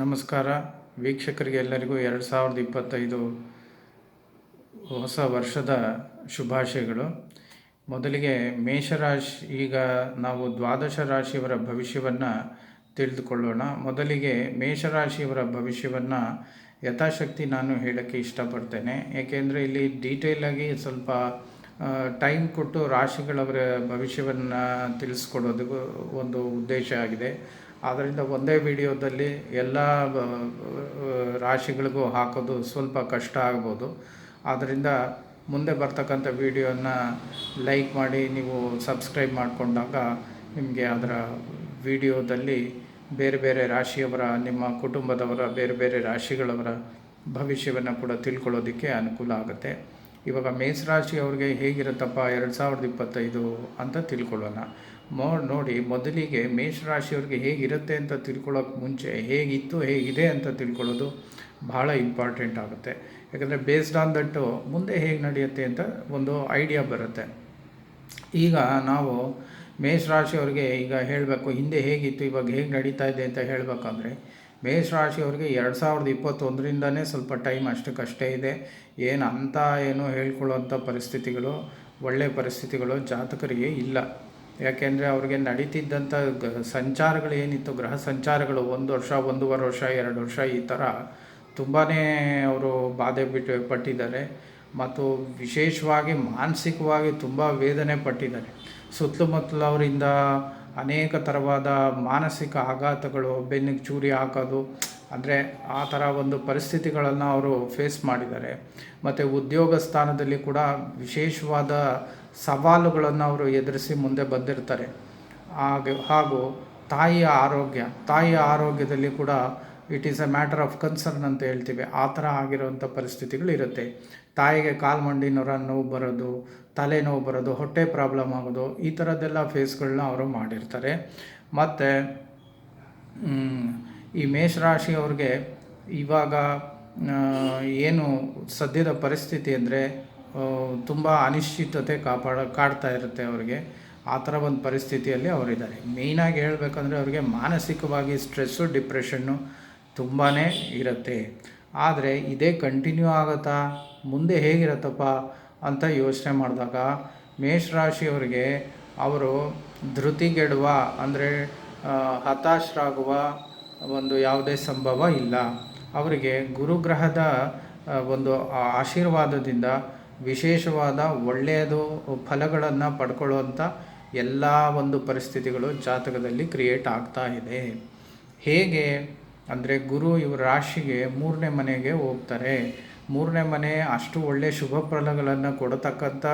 ನಮಸ್ಕಾರ ವೀಕ್ಷಕರಿಗೆ ಎಲ್ಲರಿಗೂ 2025 ಹೊಸ ವರ್ಷದ ಶುಭಾಶಯಗಳು. ಮೊದಲಿಗೆ ಮೇಷರಾಶಿ, ಈಗ ನಾವು ದ್ವಾದಶ ರಾಶಿಯವರ ಭವಿಷ್ಯವನ್ನು ತಿಳಿದುಕೊಳ್ಳೋಣ. ಮೊದಲಿಗೆ ಮೇಷರಾಶಿಯವರ ಭವಿಷ್ಯವನ್ನು ಯಥಾಶಕ್ತಿ ನಾನು ಹೇಳೋಕ್ಕೆ ಇಷ್ಟಪಡ್ತೇನೆ. ಏಕೆಂದರೆ ಇಲ್ಲಿ ಡೀಟೇಲಾಗಿ ಸ್ವಲ್ಪ ಟೈಮ್ ಕೊಟ್ಟು ರಾಶಿಗಳವರ ಭವಿಷ್ಯವನ್ನು ತಿಳಿಸ್ಕೊಡೋದು ಒಂದು ಉದ್ದೇಶ ಆಗಿದೆ. ಆದ್ದರಿಂದ ಒಂದೇ ವಿಡಿಯೋದಲ್ಲಿ ಎಲ್ಲ ರಾಶಿಗಳಿಗೂ ಹಾಕೋದು ಸ್ವಲ್ಪ ಕಷ್ಟ ಆಗ್ಬೋದು. ಆದ್ದರಿಂದ ಮುಂದೆ ಬರ್ತಕ್ಕಂಥ ವಿಡಿಯೋನ ಲೈಕ್ ಮಾಡಿ, ನೀವು ಸಬ್ಸ್ಕ್ರೈಬ್ ಮಾಡಿಕೊಂಡಾಗ ನಿಮಗೆ ಅದರ ವಿಡಿಯೋದಲ್ಲಿ ಬೇರೆ ಬೇರೆ ರಾಶಿಯವರ, ನಿಮ್ಮ ಕುಟುಂಬದವರ ಬೇರೆ ಬೇರೆ ರಾಶಿಗಳವರ ಭವಿಷ್ಯವನ್ನು ಕೂಡ ತಿಳ್ಕೊಳ್ಳೋದಕ್ಕೆ ಅನುಕೂಲ ಆಗುತ್ತೆ. ಇವಾಗ ಮೇಷರಾಶಿಯವ್ರಿಗೆ ಹೇಗಿರುತ್ತಪ್ಪ 2025 ಅಂತ ತಿಳ್ಕೊಳ್ಳೋಣ. ನೋಡಿ, ಮೊದಲಿಗೆ ಮೇಷರಾಶಿಯವ್ರಿಗೆ ಹೇಗಿರುತ್ತೆ ಅಂತ ತಿಳ್ಕೊಳ್ಳೋಕೆ ಮುಂಚೆ ಹೇಗಿತ್ತು ಹೇಗಿದೆ ಅಂತ ತಿಳ್ಕೊಳ್ಳೋದು ಭಾಳ ಇಂಪಾರ್ಟೆಂಟ್ ಆಗುತ್ತೆ. ಯಾಕಂದರೆ ಬೇಸ್ಡ್ ಆನ್ ದಟ್ಟು ಮುಂದೆ ಹೇಗೆ ನಡೆಯುತ್ತೆ ಅಂತ ಒಂದು ಐಡಿಯಾ ಬರುತ್ತೆ. ಈಗ ನಾವು ಮೇಷರಾಶಿಯವ್ರಿಗೆ ಈಗ ಹೇಳಬೇಕು, ಹಿಂದೆ ಹೇಗಿತ್ತು ಇವಾಗ ಹೇಗೆ ನಡೀತಾ ಇದೆ ಅಂತ ಹೇಳಬೇಕಂದ್ರೆ, ಮೇಷರಾಶಿಯವ್ರಿಗೆ 2021ರಿಂದನೇ ಸ್ವಲ್ಪ ಟೈಮ್ ಅಷ್ಟಕ್ಕಷ್ಟೇ ಇದೆ. ಏನು ಹೇಳ್ಕೊಳ್ಳೋಂಥ ಪರಿಸ್ಥಿತಿಗಳು, ಒಳ್ಳೆಯ ಪರಿಸ್ಥಿತಿಗಳು ಜಾತಕರಿಗೆ ಇಲ್ಲ. ಯಾಕೆಂದರೆ ಅವ್ರಿಗೆ ನಡೀತಿದ್ದಂಥ ಸಂಚಾರಗಳು ಏನಿತ್ತು, ಗ್ರಹ ಸಂಚಾರಗಳು 1 ವರ್ಷ, 1.5 ವರ್ಷ, 2 ವರ್ಷ ಈ ಥರ ತುಂಬಾ ಅವರು ಬಾಧೆ ಪಟ್ಟಿದ್ದಾರೆ. ಮತ್ತು ವಿಶೇಷವಾಗಿ ಮಾನಸಿಕವಾಗಿ ತುಂಬ ವೇದನೆ ಪಟ್ಟಿದ್ದಾರೆ. ಸುತ್ತಮುತ್ತಲವರಿಂದ ಅನೇಕ ಥರವಾದ ಮಾನಸಿಕ ಆಘಾತಗಳು, ಬೆನ್ನಿಗೆ ಚೂರಿ ಹಾಕೋದು, ಅಂದರೆ ಆ ಥರ ಒಂದು ಪರಿಸ್ಥಿತಿಗಳನ್ನು ಅವರು ಫೇಸ್ ಮಾಡಿದ್ದಾರೆ. ಮತ್ತು ಉದ್ಯೋಗ ಸ್ಥಾನದಲ್ಲಿ ಕೂಡ ವಿಶೇಷವಾದ ಸವಾಲುಗಳನ್ನು ಅವರು ಎದುರಿಸಿ ಮುಂದೆ ಬಂದಿರ್ತಾರೆ. ಹಾಗೂ ತಾಯಿಯ ಆರೋಗ್ಯದಲ್ಲಿ ಕೂಡ it is A matter of concern ಅಂತ ಹೇಳ್ತೀವಿ. ಆ ಥರ ಆಗಿರೋವಂಥ ಪರಿಸ್ಥಿತಿಗಳು ಇರುತ್ತೆ. ತಾಯಿಗೆ ಕಾಲು ಮಂಡಿ ನೋವು ಬರೋದು, ತಲೆನೋವು ಬರೋದು, ಹೊಟ್ಟೆ ಪ್ರಾಬ್ಲಮ್ ಆಗೋದು, ಈ ಥರದ್ದೆಲ್ಲ ಫೇಸ್ಗಳನ್ನ ಅವರು ಮಾಡಿರ್ತಾರೆ. ಮತ್ತು ಈ ಮೇಷರಾಶಿಯವ್ರಿಗೆ ಇವಾಗ ಏನು ಸದ್ಯದ ಪರಿಸ್ಥಿತಿ ಅಂದರೆ ತುಂಬ ಅನಿಶ್ಚಿತತೆ ಕಾಡ್ತಾ ಇರುತ್ತೆ ಅವರಿಗೆ. ಆ ಥರ ಒಂದು ಪರಿಸ್ಥಿತಿಯಲ್ಲಿ ಅವರಿದ್ದಾರೆ. ಮೇಯ್ನಾಗಿ ಹೇಳಬೇಕಂದ್ರೆ ಅವ್ರಿಗೆ ಮಾನಸಿಕವಾಗಿ ಸ್ಟ್ರೆಸ್ಸು, ಡಿಪ್ರೆಷನ್ನು ತುಂಬಾ ಇರುತ್ತೆ. ಆದರೆ ಇದೇ ಕಂಟಿನ್ಯೂ ಆಗುತ್ತಾ, ಮುಂದೆ ಹೇಗಿರುತ್ತಪ್ಪ ಅಂತ ಯೋಚನೆ ಮಾಡಿದಾಗ ಮೇಷರಾಶಿಯವರಿಗೆ ಅವರು ಧೃತಿಗೆಡುವ, ಅಂದರೆ ಹತಾಶರಾಗುವ ಒಂದು ಯಾವುದೇ ಸಂಭವ ಇಲ್ಲ. ಅವರಿಗೆ ಗುರುಗ್ರಹದ ಒಂದು ಆಶೀರ್ವಾದದಿಂದ ವಿಶೇಷವಾದ ಒಳ್ಳೆಯದು ಫಲಗಳನ್ನು ಪಡ್ಕೊಳ್ಳುವಂಥ ಎಲ್ಲ ಒಂದು ಪರಿಸ್ಥಿತಿಗಳು ಜಾತಕದಲ್ಲಿ ಕ್ರಿಯೇಟ್ ಆಗ್ತಾ ಇದೆ. ಹೇಗೆ ಅಂದರೆ ಗುರು ಇವರ ರಾಶಿಗೆ 3ನೇ ಮನೆಗೆ ಹೋಗ್ತಾರೆ. 3ನೇ ಮನೆ ಅಷ್ಟು ಒಳ್ಳೆಯ ಶುಭ ಫಲಗಳನ್ನು ಕೊಡತಕ್ಕಂಥ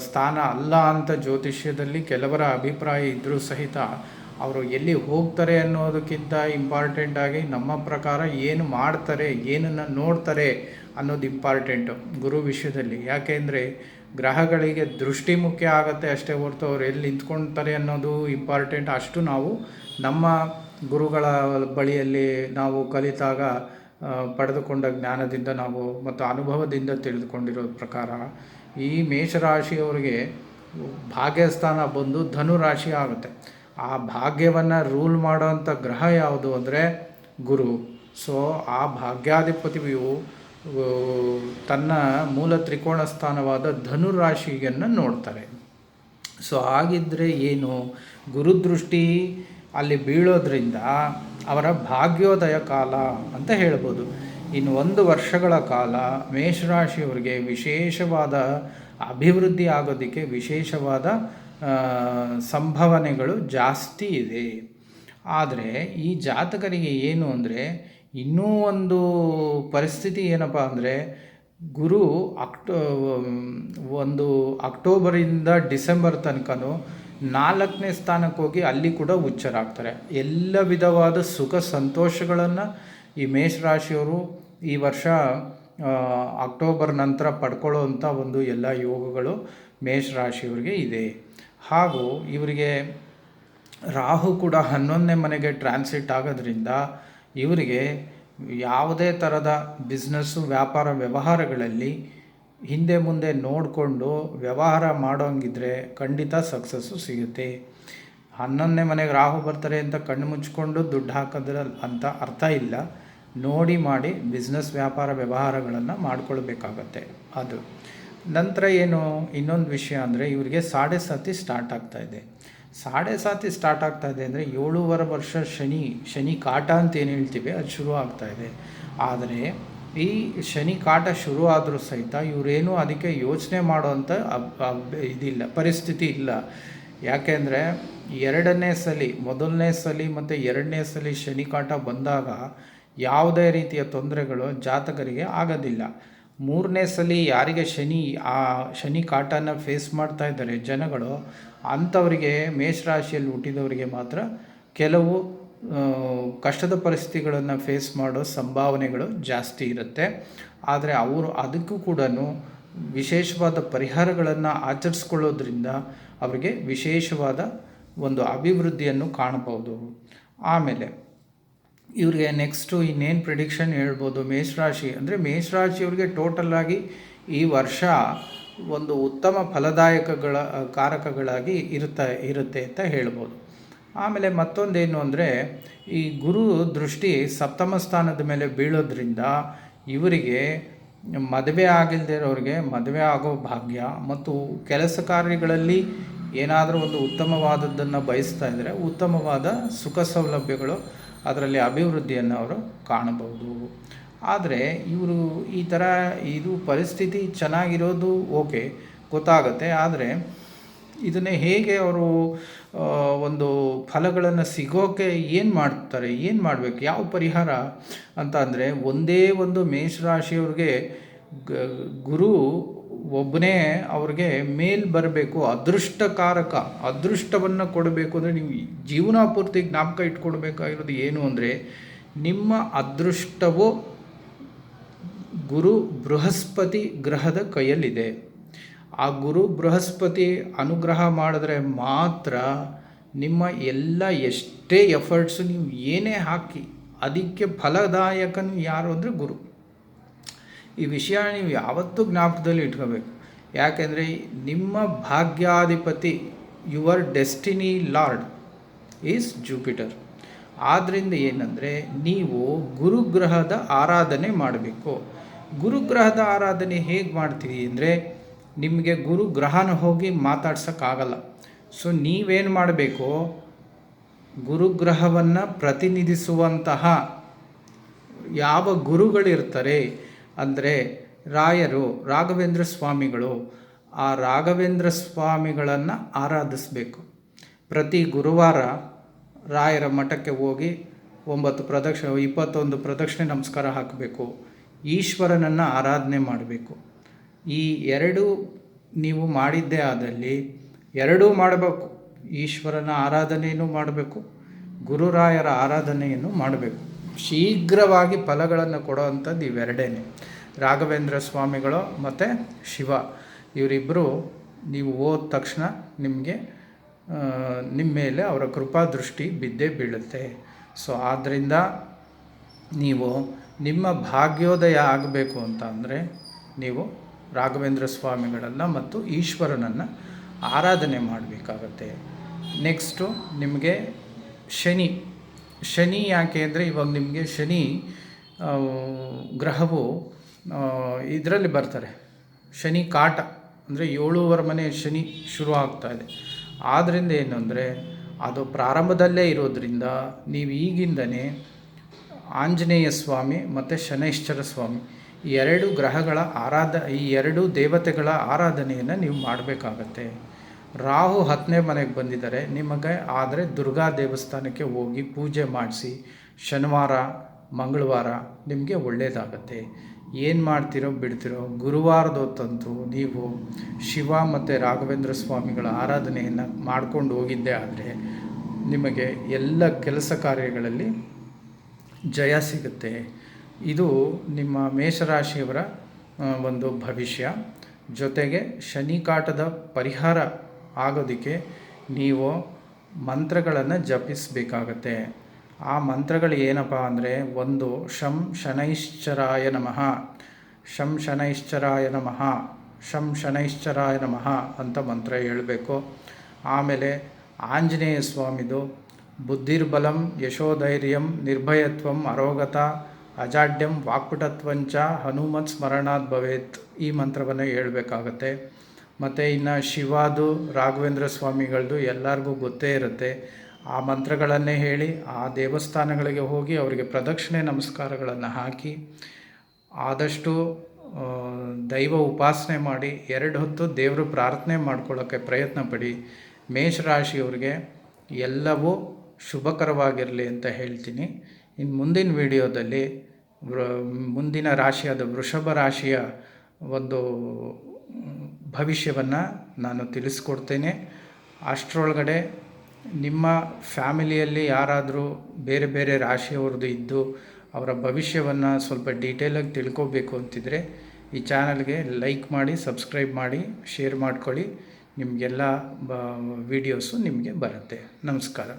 ಸ್ಥಾನ ಅಲ್ಲ ಅಂತ ಜ್ಯೋತಿಷ್ಯದಲ್ಲಿ ಕೆಲವರ ಅಭಿಪ್ರಾಯ ಇದ್ದರೂ ಸಹಿತ, ಅವರು ಎಲ್ಲಿ ಹೋಗ್ತಾರೆ ಅನ್ನೋದಕ್ಕಿಂತ ಇಂಪಾರ್ಟೆಂಟಾಗಿ ನಮ್ಮ ಪ್ರಕಾರ ಏನು ಮಾಡ್ತಾರೆ, ಏನನ್ನು ನೋಡ್ತಾರೆ ಅನ್ನೋದು ಇಂಪಾರ್ಟೆಂಟು ಗುರು ವಿಷಯದಲ್ಲಿ. ಯಾಕೆಂದರೆ ಗ್ರಹಗಳಿಗೆ ದೃಷ್ಟಿ ಮುಖ್ಯ ಆಗುತ್ತೆ ಅಷ್ಟೇ ಹೊರತು ಅವ್ರು ಎಲ್ಲಿ ನಿಂತ್ಕೊಳ್ತಾರೆ ಅನ್ನೋದು ಇಂಪಾರ್ಟೆಂಟ್. ಅಷ್ಟು ನಾವು ನಮ್ಮ ಗುರುಗಳ ಬಳಿಯಲ್ಲಿ ನಾವು ಕಲಿತಾಗ ಪಡೆದುಕೊಂಡ ಜ್ಞಾನದಿಂದ ನಾವು ಮತ್ತು ಅನುಭವದಿಂದ ತಿಳಿದುಕೊಂಡಿರೋ ಪ್ರಕಾರ ಈ ಮೇಷರಾಶಿಯವರಿಗೆ ಭಾಗ್ಯಸ್ಥಾನ ಬಂದು ಧನುರಾಶಿ ಆಗುತ್ತೆ. ಆ ಭಾಗ್ಯವನ್ನು ರೂಲ್ ಮಾಡೋವಂಥ ಗ್ರಹ ಯಾವುದು ಅಂದರೆ ಗುರು. ಸೊ ಆ ಭಾಗ್ಯಾಧಿಪತಿಯು ತನ್ನ ಮೂಲ ತ್ರಿಕೋಣ ಸ್ಥಾನವಾದ ಧನುರಾಶಿಯನ್ನು ನೋಡ್ತಾರೆ. ಸೊ ಹಾಗಿದ್ದರೆ ಏನು, ಗುರುದೃಷ್ಟಿ ಅಲ್ಲಿ ಬೀಳೋದ್ರಿಂದ ಅವರ ಭಾಗ್ಯೋದಯ ಕಾಲ ಅಂತ ಹೇಳ್ಬೋದು. ಇನ್ನು 1 ವರ್ಷಗಳ ಕಾಲ ಮೇಷರಾಶಿಯವರಿಗೆ ವಿಶೇಷವಾದ ಅಭಿವೃದ್ಧಿ ಆಗೋದಕ್ಕೆ ವಿಶೇಷವಾದ ಸಂಭಾವನೆಗಳು ಜಾಸ್ತಿ ಇದೆ. ಆದರೆ ಈ ಜಾತಕರಿಗೆ ಏನು ಅಂದರೆ, ಇನ್ನೂ ಒಂದು ಪರಿಸ್ಥಿತಿ ಏನಪ್ಪ ಅಂದರೆ, ಗುರು ಅಕ್ಟೋಬರಿಂದ ಡಿಸೆಂಬರ್ ತನಕನೂ 4ನೇ ಸ್ಥಾನಕ್ಕೆ ಹೋಗಿ ಅಲ್ಲಿ ಕೂಡ ಉಚ್ಚರಾಗ್ತಾರೆ. ಎಲ್ಲ ವಿಧವಾದ ಸುಖ ಸಂತೋಷಗಳನ್ನು ಈ ಮೇಷರಾಶಿಯವರು ಈ ವರ್ಷ ಅಕ್ಟೋಬರ್ ನಂತರ ಪಡ್ಕೊಳ್ಳೋವಂಥ ಒಂದು ಎಲ್ಲ ಯೋಗಗಳು ಮೇಷರಾಶಿಯವರಿಗೆ ಇದೆ. ಹಾಗೂ ಇವರಿಗೆ ರಾಹು ಕೂಡ 11ನೇ ಮನೆಗೆ ಟ್ರಾನ್ಸಿಟ್ ಆಗೋದ್ರಿಂದ ಇವರಿಗೆ ಯಾವುದೇ ಥರದ ಬಿಸ್ನೆಸ್ಸು, ವ್ಯಾಪಾರ, ವ್ಯವಹಾರಗಳಲ್ಲಿ ಹಿಂದೆ ಮುಂದೆ ನೋಡಿಕೊಂಡು ವ್ಯವಹಾರ ಮಾಡೋಂಗಿದ್ರೆ ಖಂಡಿತ ಸಕ್ಸಸ್ಸು ಸಿಗುತ್ತೆ. 11ನೇ ಮನೆಗೆ ರಾಹು ಬರ್ತಾರೆ ಅಂತ ಕಣ್ಣು ಮುಚ್ಕೊಂಡು ದುಡ್ಡು ಹಾಕೋದ್ರ ಅಂತ ಅರ್ಥ ಇಲ್ಲ. ನೋಡಿ ಮಾಡಿ ಬಿಸ್ನೆಸ್ ವ್ಯಾಪಾರ ವ್ಯವಹಾರಗಳನ್ನು ಮಾಡ್ಕೊಳ್ಬೇಕಾಗತ್ತೆ. ಅದು ನಂತರ ಏನು ಇನ್ನೊಂದು ವಿಷಯ ಅಂದರೆ ಇವರಿಗೆ 7.5 ಸ್ಟಾರ್ಟ್ ಆಗ್ತಾಯಿದೆ. 7.5 ಸ್ಟಾರ್ಟ್ ಆಗ್ತಾಯಿದೆ ಅಂದರೆ 7.5 ವರ್ಷ ಶನಿ ಕಾಟ ಅಂತ ಏನು ಹೇಳ್ತೀವಿ ಅದು ಶುರು ಆಗ್ತಾಯಿದೆ. ಆದರೆ ಈ ಶನಿ ಕಾಟ ಶುರು ಆದರೂ ಸಹಿತ ಇವರೇನು ಅದಕ್ಕೆ ಯೋಚನೆ ಮಾಡೋವಂಥ ಇದಿಲ್ಲ, ಪರಿಸ್ಥಿತಿ ಇಲ್ಲ. ಯಾಕೆಂದರೆ ಮೊದಲನೇ ಸಲ ಮತ್ತು 2ನೇ ಸಲ ಶನಿ ಕಾಟ ಬಂದಾಗ ಯಾವುದೇ ರೀತಿಯ ತೊಂದರೆಗಳು ಜಾತಕರಿಗೆ ಆಗೋದಿಲ್ಲ. 3ನೇ ಸಲ ಯಾರಿಗೆ ಶನಿ ಕಾಟನ ಫೇಸ್ ಮಾಡ್ತಾ ಇದ್ದಾರೆ ಜನಗಳು, ಅಂಥವರಿಗೆ ಮೇಷರಾಶಿಯಲ್ಲಿ ಹುಟ್ಟಿದವರಿಗೆ ಮಾತ್ರ ಕೆಲವು ಕಷ್ಟದ ಪರಿಸ್ಥಿತಿಗಳನ್ನು ಫೇಸ್ ಮಾಡೋ ಸಂಭಾವನೆಗಳು ಜಾಸ್ತಿ ಇರುತ್ತೆ. ಆದರೆ ಅವರು ಅದಕ್ಕೂ ಕೂಡ ವಿಶೇಷವಾದ ಪರಿಹಾರಗಳನ್ನು ಆಚರಿಸ್ಕೊಳ್ಳೋದ್ರಿಂದ ಅವರಿಗೆ ವಿಶೇಷವಾದ ಒಂದು ಅಭಿವೃದ್ಧಿಯನ್ನು ಕಾಣಬಹುದು. ಆಮೇಲೆ ಇವ್ರಿಗೆ ನೆಕ್ಸ್ಟು ಇನ್ನೇನು ಪ್ರಿಡಿಕ್ಷನ್ ಹೇಳ್ಬೋದು, ಮೇಷರಾಶಿ ಅಂದರೆ ಮೇಷರಾಶಿಯವ್ರಿಗೆ ಟೋಟಲಾಗಿ ಈ ವರ್ಷ ಒಂದು ಉತ್ತಮ ಫಲದಾಯಕಗಳ ಕಾರಕಗಳಾಗಿ ಇರುತ್ತೆ ಅಂತ ಹೇಳ್ಬೋದು. ಆಮೇಲೆ ಮತ್ತೊಂದೇನು ಅಂದರೆ ಈ ಗುರು ದೃಷ್ಟಿ ಸಪ್ತಮ ಸ್ಥಾನದ ಮೇಲೆ ಬೀಳೋದ್ರಿಂದ ಇವರಿಗೆ ಮದುವೆ ಆಗಿಲ್ಲದೆ ಇರೋರಿಗೆ ಮದುವೆ ಆಗೋ ಭಾಗ್ಯ, ಮತ್ತು ಕೆಲಸ ಕಾರ್ಯಗಳಲ್ಲಿ ಏನಾದರೂ ಒಂದು ಉತ್ತಮವಾದದ್ದನ್ನು ಬಯಸ್ತಾ ಇದ್ದರೆ ಉತ್ತಮವಾದ ಸುಖ ಸೌಲಭ್ಯಗಳು, ಅದರಲ್ಲಿ ಅಭಿವೃದ್ಧಿಯನ್ನು ಅವರು ಕಾಣಬಹುದು. ಆದರೆ ಇವರು ಈ ಥರ ಇದು ಪರಿಸ್ಥಿತಿ ಚೆನ್ನಾಗಿರೋದು ಓಕೆ ಗೊತ್ತಾಗುತ್ತೆ. ಆದರೆ ಇದನ್ನೇ ಹೇಗೆ ಅವರು ಒಂದು ಫಲಗಳನ್ನು ಸಿಗೋಕ್ಕೆ ಏನು ಮಾಡಬೇಕು, ಯಾವ ಪರಿಹಾರ ಅಂತ ಅಂದರೆ ಒಂದೇ ಒಂದು ಮೇಷರಾಶಿಯವ್ರಿಗೆ ಗುರು ಒಬ್ಬನೇ ಅವ್ರಿಗೆ ಮೇಲ್ ಬರಬೇಕು, ಅದೃಷ್ಟವನ್ನು ಕೊಡಬೇಕು. ಅಂದರೆ ನೀವು ಜೀವನ ಪೂರ್ತಿ ಜ್ಞಾಪಕ ಇಟ್ಕೊಳ್ಬೇಕಾಗಿರೋದು ಏನು ಅಂದರೆ ನಿಮ್ಮ ಅದೃಷ್ಟವು ಗುರು ಬೃಹಸ್ಪತಿ ಗ್ರಹದ ಕೈಯಲ್ಲಿದೆ. ಆ ಗುರು ಬೃಹಸ್ಪತಿ ಅನುಗ್ರಹ ಮಾಡಿದ್ರೆ ಮಾತ್ರ ನಿಮ್ಮ ಎಲ್ಲ ಎಷ್ಟೇ ಎಫರ್ಟ್ಸು ನೀವು ಏನೇ ಹಾಕಿ ಅದಕ್ಕೆ ಫಲದಾಯಕನು ಯಾರು ಅಂದರೆ ಗುರು. ಈ ವಿಷಯ ನೀವು ಯಾವತ್ತೂ ಜ್ಞಾಪಕದಲ್ಲಿ ಇಟ್ಕೋಬೇಕು. ಯಾಕೆಂದರೆ ನಿಮ್ಮ ಭಾಗ್ಯಾಧಿಪತಿ, your destiny lord is Jupiter. ಆದ್ದರಿಂದ ಏನಂದರೆ ನೀವು ಗುರುಗ್ರಹದ ಆರಾಧನೆ ಮಾಡಬೇಕು. ಗುರುಗ್ರಹದ ಆರಾಧನೆ ಹೇಗೆ ಮಾಡ್ತೀರಿ ಅಂದರೆ ನಿಮಗೆ ಗುರುಗ್ರಹನ ಹೋಗಿ ಮಾತಾಡ್ಸೋಕ್ಕಾಗಲ್ಲ. ಸೊ ನೀವೇನು ಮಾಡಬೇಕು, ಗುರುಗ್ರಹವನ್ನು ಪ್ರತಿನಿಧಿಸುವಂತಹ ಯಾವ ಗುರುಗಳಿರ್ತಾರೆ ಅಂದರೆ ರಾಯರು, ರಾಘವೇಂದ್ರ ಸ್ವಾಮಿಗಳು, ಆ ರಾಘವೇಂದ್ರ ಸ್ವಾಮಿಗಳನ್ನು ಆರಾಧಿಸಬೇಕು. ಪ್ರತಿ ಗುರುವಾರ ರಾಯರ ಮಠಕ್ಕೆ ಹೋಗಿ 21 ಪ್ರದಕ್ಷಿಣೆ ನಮಸ್ಕಾರ ಹಾಕಬೇಕು. ಈಶ್ವರನನ್ನು ಆರಾಧನೆ ಮಾಡಬೇಕು. ಈ ಎರಡು ನೀವು ಮಾಡಿದ್ದೇ ಆದಲ್ಲಿ ಎರಡೂ ಮಾಡಬೇಕು. ಈಶ್ವರನ ಆರಾಧನೆಯನ್ನು ಮಾಡಬೇಕು, ಗುರುರಾಯರ ಆರಾಧನೆಯನ್ನು ಮಾಡಬೇಕು. ಶೀಘ್ರವಾಗಿ ಫಲಗಳನ್ನು ಕೊಡೋವಂಥದ್ದು ಇವೆರಡೇ, ರಾಘವೇಂದ್ರ ಸ್ವಾಮಿಗಳು ಮತ್ತು ಶಿವ. ಇವರಿಬ್ಬರು ನೀವು ಹೋದ ತಕ್ಷಣ ನಿಮ್ಮ ಮೇಲೆ ಅವರ ಕೃಪಾ ದೃಷ್ಟಿ ಬಿದ್ದೇ ಬೀಳುತ್ತೆ. ಸೊ ಆದ್ದರಿಂದ ನೀವು ನಿಮ್ಮ ಭಾಗ್ಯೋದಯ ಆಗಬೇಕು ಅಂತ ಅಂದರೆ ನೀವು ರಾಘವೇಂದ್ರ ಸ್ವಾಮಿಗಳನ್ನು ಮತ್ತು ಈಶ್ವರನನ್ನು ಆರಾಧನೆ ಮಾಡಬೇಕಾಗತ್ತೆ. ನೆಕ್ಸ್ಟು ನಿಮಗೆ ಶನಿ ಯಾಕೆ ಅಂದರೆ ಇವಾಗ ನಿಮಗೆ ಶನಿ ಗ್ರಹವು ಇದರಲ್ಲಿ ಬರ್ತಾರೆ, ಶನಿ ಕಾಟ ಅಂದರೆ 7.5 ಮನೆ ಶನಿ ಶುರು ಆಗ್ತಾಯಿದೆ. ಆದ್ದರಿಂದ ಏನು ಅಂದರೆ ಅದು ಪ್ರಾರಂಭದಲ್ಲೇ ಇರೋದ್ರಿಂದ ನೀವು ಈಗಿಂದನೇ ಆಂಜನೇಯ ಸ್ವಾಮಿ ಮತ್ತು ಶನೈಶ್ಚರ ಸ್ವಾಮಿ ಈ ಎರಡು ದೇವತೆಗಳ ಆರಾಧನೆಯನ್ನು ನೀವು ಮಾಡಬೇಕಾಗತ್ತೆ. ರಾಹು 10ನೇ ಮನೆಗೆ ಬಂದಿದ್ದಾರೆ ನಿಮಗೆ, ಆದರೆ ದುರ್ಗಾ ದೇವಸ್ಥಾನಕ್ಕೆ ಹೋಗಿ ಪೂಜೆ ಮಾಡಿಸಿ ಶನಿವಾರ ಮಂಗಳವಾರ ನಿಮಗೆ ಒಳ್ಳೆಯದಾಗತ್ತೆ. ಏನು ಮಾಡ್ತಿರೋ ಬಿಡ್ತಿರೋ ಗುರುವಾರದ ಹೊತ್ತಂತೂ ನೀವು ಶಿವ ಮತ್ತು ರಾಘವೇಂದ್ರ ಸ್ವಾಮಿಗಳ ಆರಾಧನೆಯನ್ನು ಮಾಡ್ಕೊಂಡು ಹೋಗಿದ್ದೇ ಆದರೆ ನಿಮಗೆ ಎಲ್ಲ ಕೆಲಸ ಕಾರ್ಯಗಳಲ್ಲಿ ಜಯ ಸಿಗುತ್ತೆ. ಇದು ನಿಮ್ಮ ಮೇಷರಾಶಿಯವರ ಒಂದು ಭವಿಷ್ಯ. ಜೊತೆಗೆ ಶನಿ ಕಾಟದ ಪರಿಹಾರ ಆಗೋದಕ್ಕೆ ನೀವು ಮಂತ್ರಗಳನ್ನು ಜಪಿಸಬೇಕಾಗತ್ತೆ. ಆ ಮಂತ್ರಗಳು ಏನಪ್ಪ ಅಂದರೆ, ಒಂದು ಶಂ ಶನೈಶ್ಚರಾಯ ನಮಃ, ಶಂ ಶನೈಶ್ಚರಾಯ ನಮಃ, ಶಂ ಶನೈಶ್ಚರಾಯ ನಮಃ ಅಂತ ಮಂತ್ರ ಹೇಳಬೇಕು. ಆಮೇಲೆ ಆಂಜನೇಯ ಸ್ವಾಮಿದು ಬುದ್ಧಿರ್ಬಲಂ ಯಶೋಧೈರ್ಯಂ ನಿರ್ಭಯತ್ವಂ ಅರೋಗತ ಅಜಾಡ್ಯಂ ವಾಕ್ಪಟುತ್ವಂಚ ಹನುಮತ್ ಸ್ಮರಣಾತ್ ಭವೇತ್ ಈ ಮಂತ್ರವನ್ನು ಹೇಳಬೇಕಾಗತ್ತೆ. ಮತ್ತು ಇನ್ನು ಶಿವಾದು ರಾಘವೇಂದ್ರ ಸ್ವಾಮಿಗಳದ್ದು ಎಲ್ಲರಿಗೂ ಗೊತ್ತೇ ಇರುತ್ತೆ. ಆ ಮಂತ್ರಗಳನ್ನೇ ಹೇಳಿ ಆ ದೇವಸ್ಥಾನಗಳಿಗೆ ಹೋಗಿ ಅವರಿಗೆ ಪ್ರದಕ್ಷಿಣೆ ನಮಸ್ಕಾರಗಳನ್ನು ಹಾಕಿ ಆದಷ್ಟು ದೈವ ಉಪಾಸನೆ ಮಾಡಿ 2 ಹೊತ್ತು ದೇವರು ಪ್ರಾರ್ಥನೆ ಮಾಡ್ಕೊಳ್ಳೋಕ್ಕೆ ಪ್ರಯತ್ನ ಪಡಿ. ಮೇಷರಾಶಿಯವ್ರಿಗೆ ಎಲ್ಲವೂ ಶುಭಕರವಾಗಿರಲಿ ಅಂತ ಹೇಳ್ತೀನಿ. ಇನ್ನು ಮುಂದಿನ ವಿಡಿಯೋದಲ್ಲಿ ಮುಂದಿನ ರಾಶಿಯಾದ ವೃಷಭ ರಾಶಿಯ ಒಂದು ಭವಿಷ್ಯವನ್ನು ನಾನು ತಿಳಿಸ್ಕೊಡ್ತೇನೆ. ಅಷ್ಟರೊಳಗಡೆ ನಿಮ್ಮ ಫ್ಯಾಮಿಲಿಯಲ್ಲಿ ಯಾರಾದರೂ ಬೇರೆ ಬೇರೆ ರಾಶಿಯವ್ರದ್ದು ಇದ್ದು ಅವರ ಭವಿಷ್ಯವನ್ನು ಸ್ವಲ್ಪ ಡೀಟೇಲಾಗಿ ತಿಳ್ಕೊಬೇಕು ಅಂತಿದ್ರೆ ಈ ಚಾನಲ್ಗೆ ಲೈಕ್ ಮಾಡಿ, ಸಬ್ಸ್ಕ್ರೈಬ್ ಮಾಡಿ, ಶೇರ್ ಮಾಡ್ಕೊಳ್ಳಿ. ನಿಮಗೆಲ್ಲ ವಿಡಿಯೋಸು ನಿಮಗೆ ಬರುತ್ತೆ. ನಮಸ್ಕಾರ.